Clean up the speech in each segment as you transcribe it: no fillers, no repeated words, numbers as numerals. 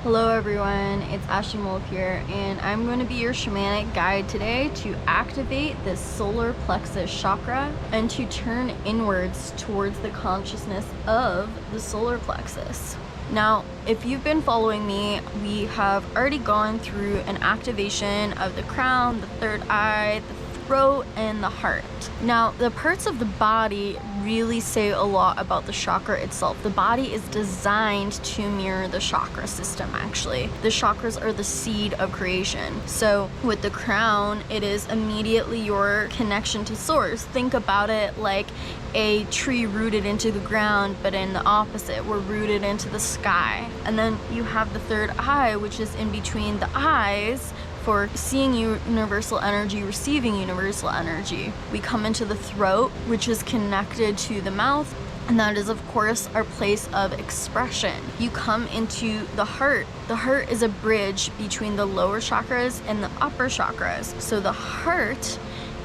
Hello everyone, it's Ashley Wolf here, and I'm going to be your shamanic guide today to activate this solar plexus chakra and to turn inwards towards the consciousness of the solar plexus. Now, if you've been following me, we have already gone through an activation of the crown, the third eye, the throat, and the heart. Now, the parts of the body really say a lot about the chakra itself. The body is designed to mirror the chakra system, actually. The chakras are the seed of creation. So with the crown, it is immediately your connection to source. Think about it like a tree rooted into the ground, but in the opposite, we're rooted into the sky. And then you have the third eye, which is in between the eyes, for seeing universal energy, receiving universal energy. We come into the throat, which is connected to the mouth, and that is of course our place of expression. You come into the heart. The heart is a bridge between the lower chakras and the upper chakras. So the heart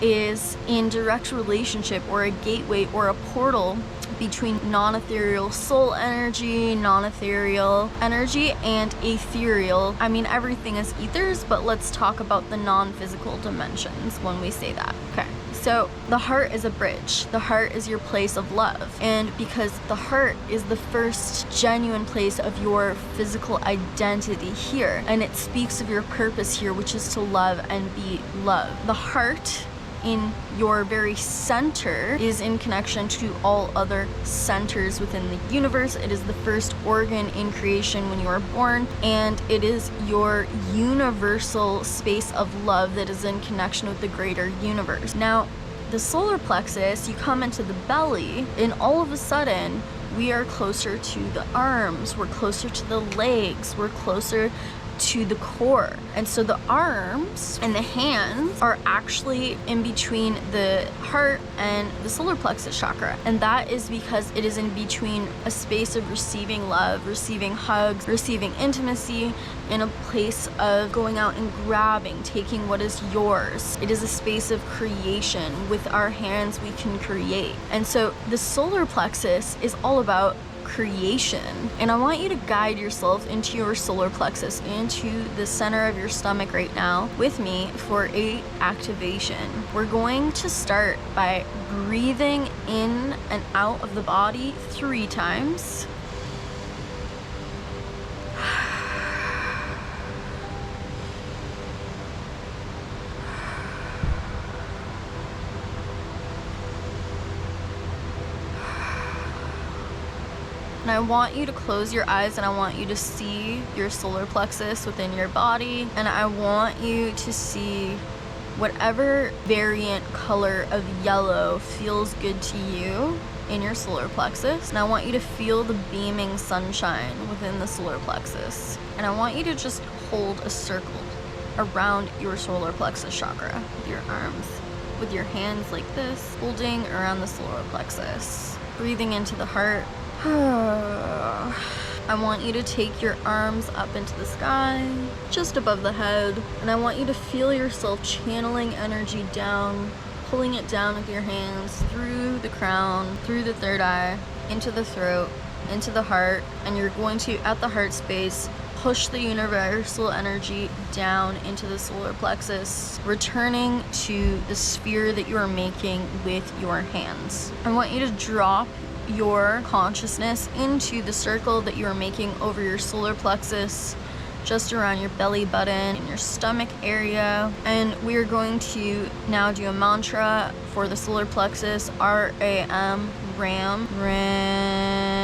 is in direct relationship, or a gateway or a portal between non-ethereal soul energy, non-ethereal energy, and ethereal. I mean, everything is ethers, but let's talk about the non-physical dimensions when we say that. Okay, so the heart is a bridge. The heart is your place of love. And because the heart is the first genuine place of your physical identity here, and it speaks of your purpose here, which is to love and be loved. The heart in your very center is in connection to all other centers within the universe. It is the first organ in creation when you are born, and it is your universal space of love that is in connection with the greater universe. Now, the solar plexus, you come into the belly, and all of a sudden, we are closer to the arms, we're closer to the legs, we're closer to the core. And so the arms and the hands are actually in between the heart and the solar plexus chakra. And that is because it is in between a space of receiving love, receiving hugs, receiving intimacy, in a place of going out and grabbing, taking what is yours. It is a space of creation. With our hands, we can create. And so the solar plexus is all about creation. And I want you to guide yourself into your solar plexus, into the center of your stomach right now with me for a activation. We're going to start by breathing in and out of the body 3 times. And I want you to close your eyes, and I want you to see your solar plexus within your body, and I want you to see whatever variant color of yellow feels good to you in your solar plexus. And I want you to feel the beaming sunshine within the solar plexus. And I want you to just hold a circle around your solar plexus chakra with your arms, with your hands like this, holding around the solar plexus. Breathing into the heart. I want you to take your arms up into the sky, just above the head, and I want you to feel yourself channeling energy down, pulling it down with your hands through the crown, through the third eye, into the throat, into the heart, and you're going to, at the heart space, push the universal energy down into the solar plexus, returning to the sphere that you are making with your hands. I want you to drop your consciousness into the circle that you are making over your solar plexus, just around your belly button and your stomach area. And we're going to now do a mantra for the solar plexus, RAM, RAM, RAM.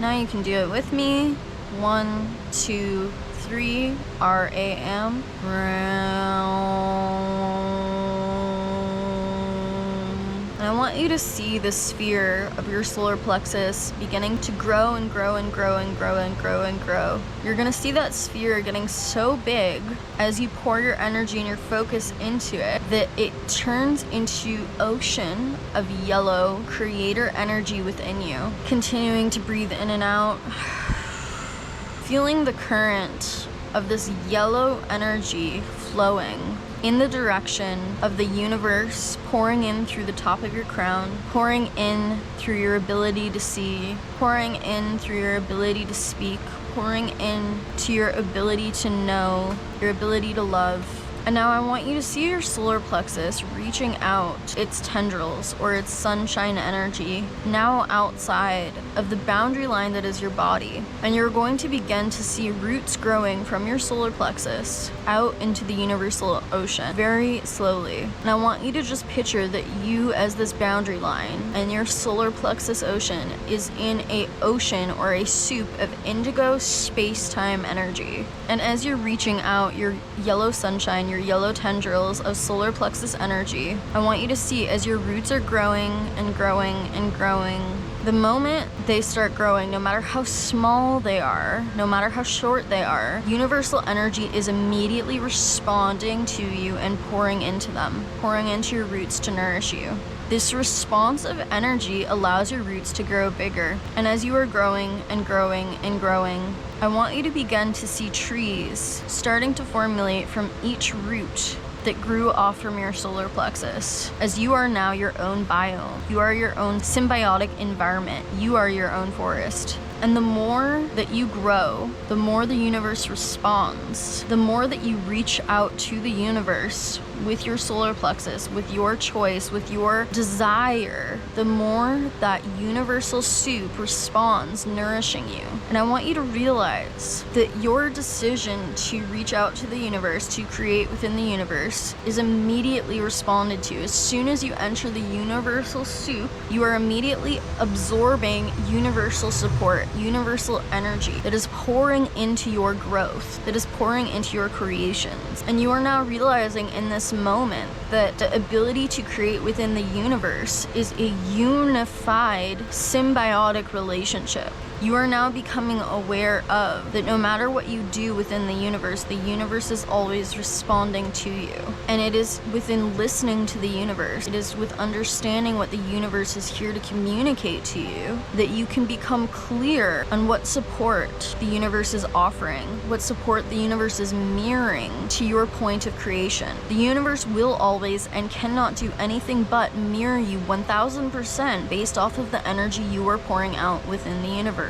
Now you can do it with me. 1, 2, 3, RAM, RAM. I want you to see the sphere of your solar plexus beginning to grow and grow and grow and grow and grow and grow. You're gonna see that sphere getting so big as you pour your energy and your focus into it that it turns into ocean of yellow creator energy within you. Continuing to breathe in and out, feeling the current of this yellow energy flowing in the direction of the universe, pouring in through the top of your crown, pouring in through your ability to see, pouring in through your ability to speak, pouring in to your ability to know, your ability to love. And now I want you to see your solar plexus reaching out its tendrils or its sunshine energy now outside of the boundary line that is your body. And you're going to begin to see roots growing from your solar plexus out into the universal ocean very slowly. And I want you to just picture that you as this boundary line and your solar plexus ocean is in a ocean or a soup of indigo space-time energy. And as you're reaching out your yellow sunshine, your yellow tendrils of solar plexus energy, I want you to see as your roots are growing and growing and growing. The moment they start growing, no matter how small they are, no matter how short they are, universal energy is immediately responding to you and pouring into them, pouring into your roots to nourish you. This response of energy allows your roots to grow bigger. And as you are growing and growing and growing, I want you to begin to see trees starting to formulate from each root that grew off from your solar plexus. As you are now your own biome, you are your own symbiotic environment, you are your own forest. And the more that you grow, the more the universe responds. The more that you reach out to the universe with your solar plexus, with your choice, with your desire, the more that universal soup responds, nourishing you. And I want you to realize that your decision to reach out to the universe, to create within the universe, is immediately responded to. As soon as you enter the universal soup, you are immediately absorbing universal support, universal energy that is pouring into your growth, that is pouring into your creations. And you are now realizing in this moment that the ability to create within the universe is a unified symbiotic relationship. You are now becoming aware of that no matter what you do within the universe is always responding to you. And it is within listening to the universe, it is with understanding what the universe is here to communicate to you, that you can become clear on what support the universe is offering, what support the universe is mirroring to your point of creation. The universe will always and cannot do anything but mirror you 1000% based off of the energy you are pouring out within the universe.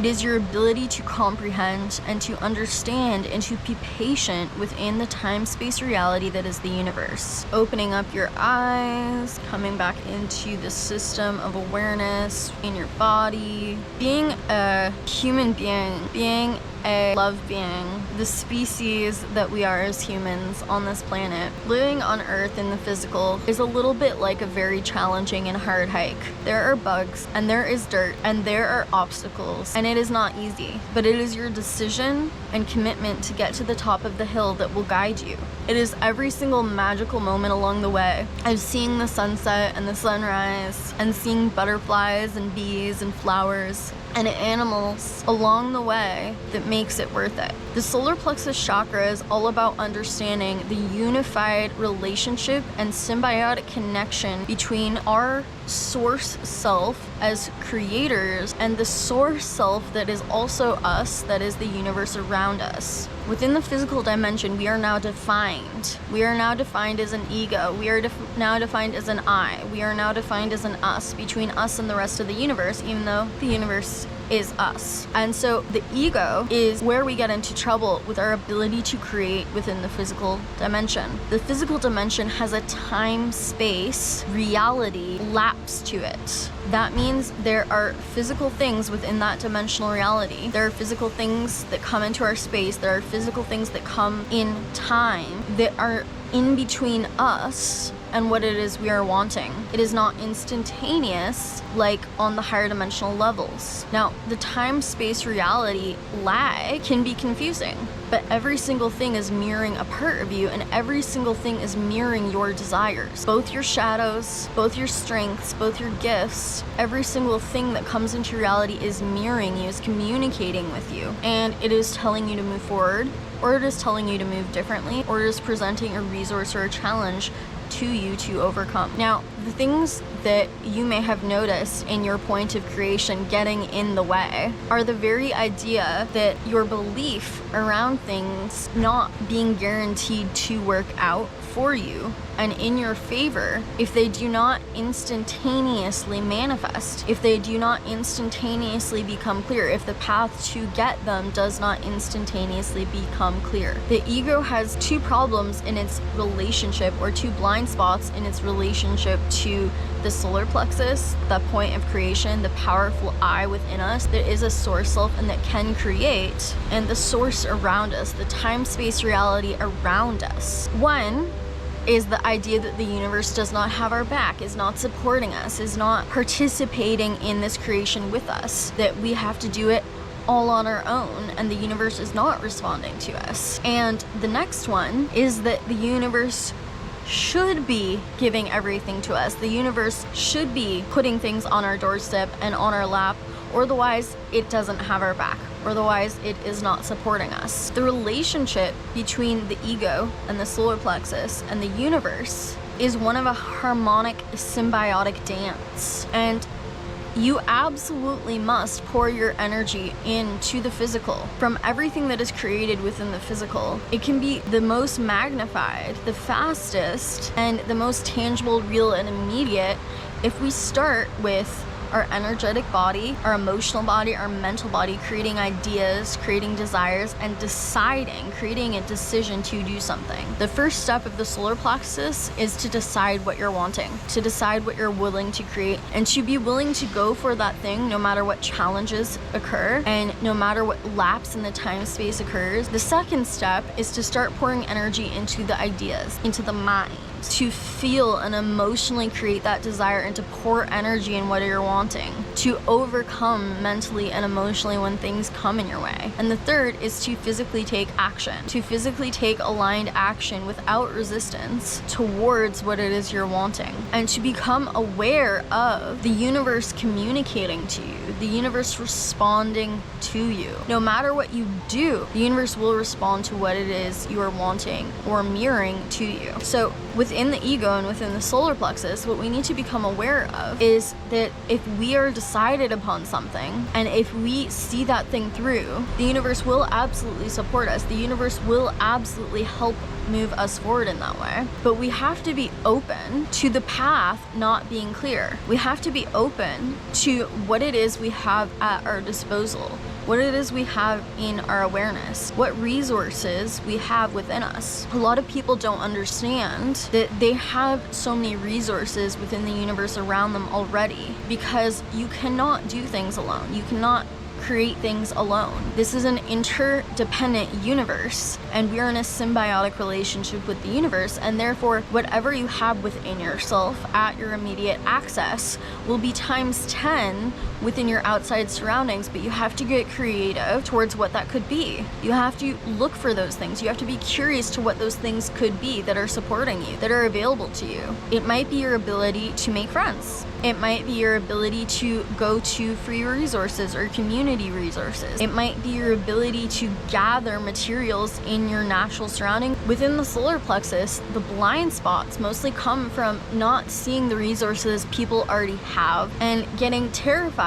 It is your ability to comprehend and to understand and to be patient within the time-space reality that is the universe. Opening up your eyes, coming back into the system of awareness in your body, being a human being, being a love being, the species that we are as humans on this planet. Living on Earth in the physical is a little bit like a very challenging and hard hike. There are bugs, and there is dirt, and there are obstacles, and it is not easy, but it is your decision and commitment to get to the top of the hill that will guide you. It is every single magical moment along the way of seeing the sunset and the sunrise, and seeing butterflies and bees and flowers and animals along the way that makes it worth it. The solar plexus chakra is all about understanding the unified relationship and symbiotic connection between our source self as creators and the source self that is also us, that is the universe around us. Within the physical dimension, we are now defined. We are now defined as an ego. We are now defined as an I. We are now defined as an us, between us and the rest of the universe, even though the universe is us. And so the ego is where we get into trouble with our ability to create within the physical dimension. The physical dimension has a time-space reality lapse to it. That means there are physical things within that dimensional reality. There are physical things that come into our space. There are physical things that come in time that are in between us and what it is we are wanting. It is not instantaneous like on the higher dimensional levels. Now, the time-space reality lag can be confusing, but every single thing is mirroring a part of you, and every single thing is mirroring your desires. Both your shadows, both your strengths, both your gifts, every single thing that comes into reality is mirroring you, is communicating with you, and it is telling you to move forward, or it is telling you to move differently, or it is presenting a resource or a challenge to you to overcome. Now, the things that you may have noticed in your point of creation getting in the way are the very idea that your belief around things not being guaranteed to work out for you and in your favor if they do not instantaneously manifest, if they do not instantaneously become clear, if the path to get them does not instantaneously become clear. The ego has two problems in its relationship, or two blind spots in its relationship to the solar plexus, the point of creation, the powerful I within us that is a source self and that can create, and the source around us, the time-space reality around us. One is the idea that the universe does not have our back, is not supporting us, is not participating in this creation with us, that we have to do it all on our own and the universe is not responding to us. And the next one is that the universe should be giving everything to us. The universe should be putting things on our doorstep and on our lap, or otherwise it doesn't have our back, or otherwise it is not supporting us. The relationship between the ego and the solar plexus and the universe is one of a harmonic, symbiotic dance. And you absolutely must pour your energy into the physical. From everything that is created within the physical, it can be the most magnified, the fastest, and the most tangible, real, and immediate if we start with our energetic body, our emotional body, our mental body, creating ideas, creating desires, and deciding, creating a decision to do something. The first step of the solar plexus is to decide what you're wanting, to decide what you're willing to create, and to be willing to go for that thing no matter what challenges occur and no matter what lapse in the time space occurs. The second step is to start pouring energy into the ideas, into the mind, to feel and emotionally create that desire and to pour energy in what you're wanting, to overcome mentally and emotionally when things come in your way. And the third is to physically take action, to physically take aligned action without resistance towards what it is you're wanting, and to become aware of the universe communicating to you, the universe responding to you. No matter what you do, the universe will respond to what it is you are wanting or mirroring to you. So within the ego and within the solar plexus, what we need to become aware of is that if we are decided upon something and if we see that thing through, the universe will absolutely support us. The universe will absolutely help move us forward in that way. But we have to be open to the path not being clear. We have to be open to what it is we have at our disposal, what it is we have in our awareness, what resources we have within us. A lot of people don't understand that they have so many resources within the universe around them already, because you cannot do things alone. You cannot create things alone. This is an interdependent universe, and we are in a symbiotic relationship with the universe, and therefore whatever you have within yourself at your immediate access will be times 10 within your outside surroundings. But you have to get creative towards what that could be. You have to look for those things. You have to be curious to what those things could be that are supporting you, that are available to you. It might be your ability to make friends. It might be your ability to go to free resources or community resources. It might be your ability to gather materials in your natural surrounding. Within the solar plexus, the blind spots mostly come from not seeing the resources people already have and getting terrified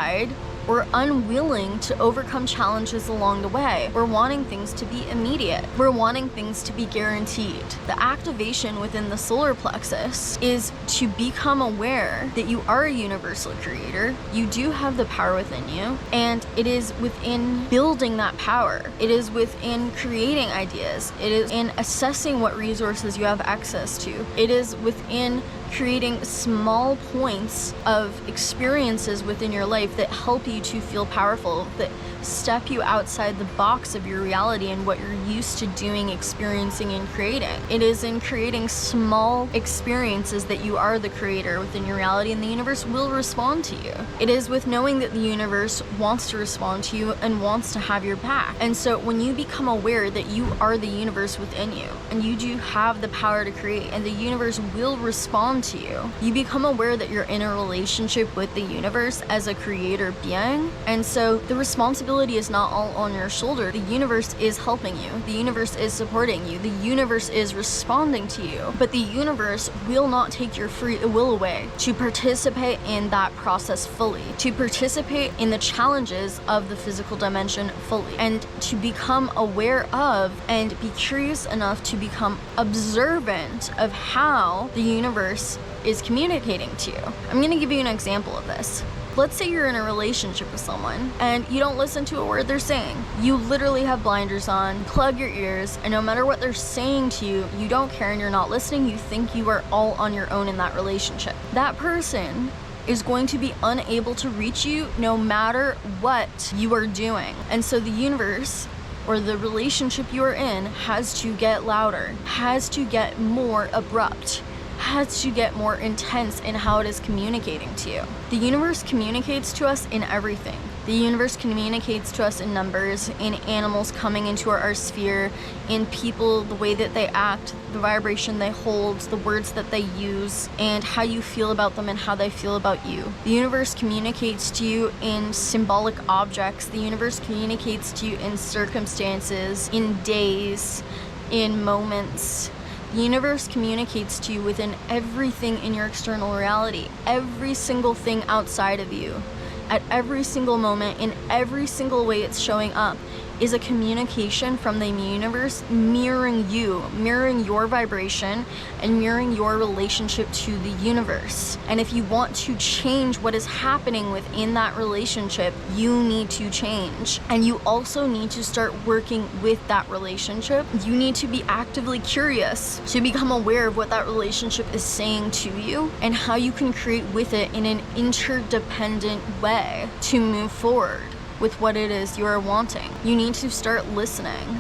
or unwilling to overcome challenges along the way. We're wanting things to be immediate. We're wanting things to be guaranteed. The activation within the solar plexus is to become aware that you are a universal creator. You do have the power within you, and it is within building that power. It is within creating ideas. It is in assessing what resources you have access to. It is within creating small points of experiences within your life that help you to feel powerful, that step you outside the box of your reality and what you're used to doing, experiencing, and creating. It is in creating small experiences that you are the creator within your reality, and the universe will respond to you. It is with knowing that the universe wants to respond to you and wants to have your back. And so when you become aware that you are the universe within you, and you do have the power to create, and the universe will respond respond to you. You become aware that you're in a relationship with the universe as a creator being, and so the responsibility is not all on your shoulder. The universe is helping you. The universe is supporting you. The universe is responding to you. But the universe will not take your free will away to participate in that process fully, to participate in the challenges of the physical dimension fully, and to become aware of and be curious enough to become observant of how the universe is communicating to you. I'm going to give you an example of this. Let's say you're in a relationship with someone and you don't listen to a word they're saying. You literally have blinders on, plug your ears, and no matter what they're saying to you, you don't care and you're not listening. You think you are all on your own in that relationship. That person is going to be unable to reach you no matter what you are doing. And so the universe, or the relationship you are in, has to get louder, has to get more abrupt, has to get more intense in how it is communicating to you. The universe communicates to us in everything. The universe communicates to us in numbers, in animals coming into our sphere, in people, the way that they act, the vibration they hold, the words that they use, and how you feel about them and how they feel about you. The universe communicates to you in symbolic objects. The universe communicates to you in circumstances, in days, in moments. The universe communicates to you within everything in your external reality, every single thing outside of you, at every single moment, in every single way it's showing up, is a communication from the universe mirroring you, mirroring your vibration, and mirroring your relationship to the universe. And if you want to change what is happening within that relationship, you need to change. And you also need to start working with that relationship. You need to be actively curious to become aware of what that relationship is saying to you and how you can create with it in an interdependent way to move forward with what it is you are wanting. You need to start listening,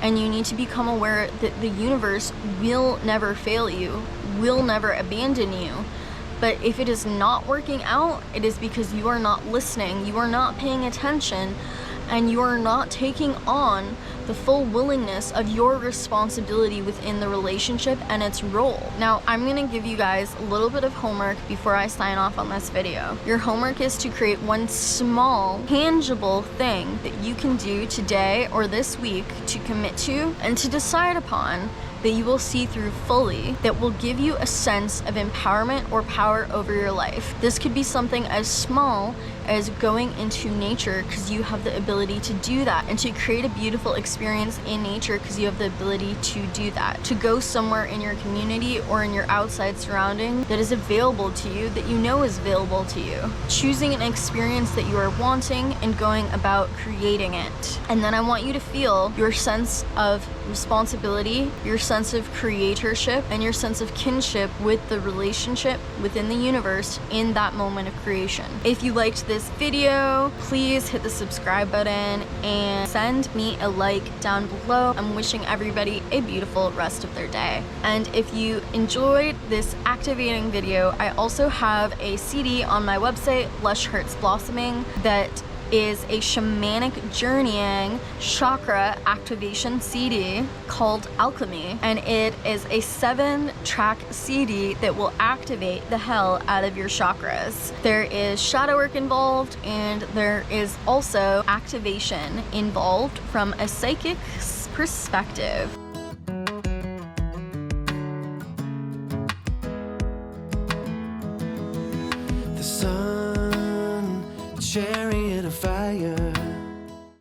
and you need to become aware that the universe will never fail you, will never abandon you. But if it is not working out, it is because you are not listening, you are not paying attention, and you are not taking on the full willingness of your responsibility within the relationship and its role. Now, I'm gonna give you guys a little bit of homework before I sign off on this video. Your homework is to create one small, tangible thing that you can do today or this week to commit to and to decide upon that you will see through fully, that will give you a sense of empowerment or power over your life. This could be something as small as going into nature, because you have the ability to do that, and to create a beautiful experience in nature because you have the ability to do that. To go somewhere in your community or in your outside surrounding that is available to you, that you know is available to you. Choosing an experience that you are wanting and going about creating it. And then I want you to feel your sense of responsibility, your sense of creatorship, and your sense of kinship with the relationship within the universe in that moment of creation. If you liked this video, please hit the subscribe button and send me a like down below. I'm wishing everybody a beautiful rest of their day. And if you enjoyed this activating video, I also have a CD on my website, Lush Hearts Blossoming, that is a shamanic journeying chakra activation CD called ALCHEMY, and it is a 7-track CD that will activate the hell out of your chakras. There is shadow work involved, and there is also activation involved from a psychic's perspective. The sun, chariot of fire,